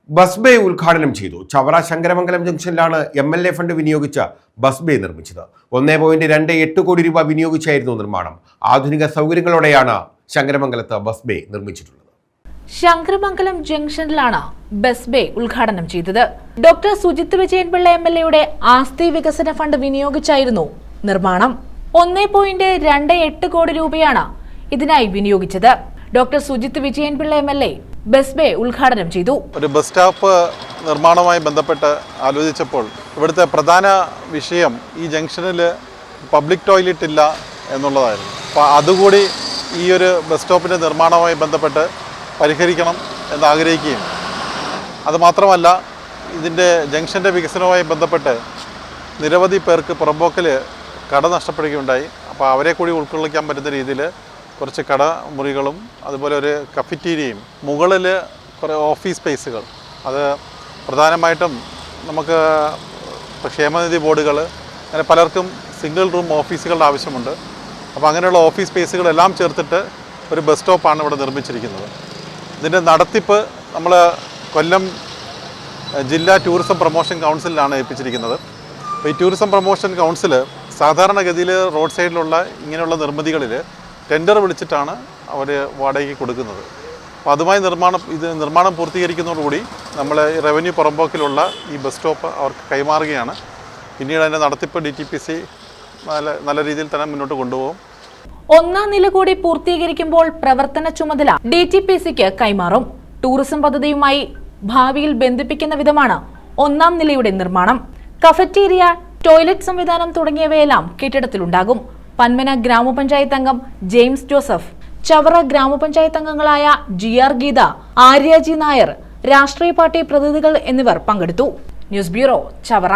Bus bay ഉദ്ഘാടനം ചെയ്തു. ചവറ ശങ്കരമംഗലം ജംഗ്ഷനിലാണ് MLA ഫണ്ട് വിനിയോഗിച്ച ബസ് ബേ നിർമ്മിച്ചത്. 1.28 കോടി രൂപ വിനിയോഗിച്ചായിരുന്നു നിർമ്മാണം. ആധുനിക സൗകര്യങ്ങളോടെയാണ് ശങ്കരമംഗലത്ത് ബസ് ബേ നിർമ്മിച്ചിട്ടുള്ളത്. ശങ്കരമംഗലം ജംഗ്ഷനിലാണ് ബസ് ബേ ഉദ്ഘാടനം ചെയ്തത്. ഡോക്ടർ സുജിത് വിജയൻപിള്ള MLAയുടെ ആസ്തി വികസന ഫണ്ട് വിനിയോഗിച്ചായിരുന്നു നിർമ്മാണം. 1.28 കോടി രൂപയാണ് ഇതിനായി വിനിയോഗിച്ചത്. Doctor Sujith Vijayanpillai MLA bus bay ഉദ്ഘാടനം ചെയ്തു. ഒരു ബസ് സ്റ്റോപ്പ് നിർമ്മാണവുമായി ബന്ധപ്പെട്ട് ആലോചിച്ചപ്പോൾ ഇവിടുത്തെ പ്രധാന വിഷയം ഈ ജംഗ്ഷനിൽ പബ്ലിക് ടോയ്ലറ്റ് ഇല്ല എന്നുള്ളതായിരുന്നു. അപ്പോൾ അതുകൂടി ഈ ഒരു ബസ് സ്റ്റോപ്പിൻ്റെ നിർമ്മാണവുമായി ബന്ധപ്പെട്ട് പരിഹരിക്കണം എന്നാഗ്രഹിക്കുകയും അതുമാത്രമല്ല ഇതിൻ്റെ ജംഗ്ഷൻ്റെ വികസനവുമായി ബന്ധപ്പെട്ട് നിരവധി പേർക്ക് പുറമ്പോക്കിൽ കട നഷ്ടപ്പെടുകയുണ്ടായി. അപ്പോൾ അവരെ കൂടി ഉൾക്കൊള്ളിക്കാൻ പറ്റുന്ന രീതിയിൽ കുറച്ച് കടമുറികളും അതുപോലെ ഒരു കഫറ്റീരിയയും മുകളിൽ കുറേ ഓഫീസ് സ്പേസുകൾ, അത് പ്രധാനമായിട്ടും നമുക്ക് ക്ഷേമനിധി ബോർഡുകൾ അങ്ങനെ പലർക്കും സിംഗിൾ റൂം ഓഫീസുകളുടെ ആവശ്യമുണ്ട്. അപ്പോൾ അങ്ങനെയുള്ള ഓഫീസ് സ്പേസുകളെല്ലാം ചേർത്തിട്ട് ഒരു ബസ് സ്റ്റോപ്പാണ് ഇവിടെ നിർമ്മിച്ചിരിക്കുന്നത്. ഇതിൻ്റെ നടത്തിപ്പ് നമ്മൾ കൊല്ലം ജില്ലാ ടൂറിസം പ്രൊമോഷൻ കൗൺസിലിലാണ് ഏൽപ്പിച്ചിരിക്കുന്നത്. അപ്പോൾ ഈ ടൂറിസം പ്രൊമോഷൻ കൗൺസിൽ സാധാരണഗതിയിൽ റോഡ് സൈഡിലുള്ള ഇങ്ങനെയുള്ള നിർമ്മിതികളിൽ ടെൻഡർ വിളിച്ചിട്ടാണ് അവർ വാടകയ്ക്ക് കൊടുക്കുന്നത്. അപ്പോൾ അതുമായി നിർമ്മാണം പൂർത്തീകരിക്കുന്നതോടുകൂടി നമ്മൾ റവന്യൂ പുറമ്പോക്കിലുള്ള ഈ ബസ് സ്റ്റോപ്പ് അവർക്ക് കൈമാറുകയാണ്. പിന്നീട് അതിൻ്റെ നടത്തിപ്പ് DTPC നല്ല രീതിയിൽ തന്നെ മുന്നോട്ട് കൊണ്ടുപോകും. 1-ാം നില കൂടി പൂർത്തീകരിക്കുമ്പോൾ പ്രവർത്തന ചുമതല DTPCക്ക് കൈമാറും. ടൂറിസം പദ്ധതിയുമായി ഭാവിയിൽ ബന്ധിപ്പിക്കുന്ന വിധമാണ് 1-ാം നിലയുടെ നിർമ്മാണം. കഫറ്റീരിയ, ടോയ്ലറ്റ് സംവിധാനം തുടങ്ങിയവയെല്ലാം കെട്ടിടത്തിലുണ്ടാകും. പന്മന ഗ്രാമപഞ്ചായത്ത് അംഗം ജെയിംസ് ജോസഫ്, ചവറ ഗ്രാമപഞ്ചായത്ത് അംഗങ്ങളായ GR ഗീത, ആര്യ ജി നായർ, രാഷ്ട്രീയ പാർട്ടി പ്രതിനിധികൾ എന്നിവർ പങ്കെടുത്തു. News bureau, Chavara.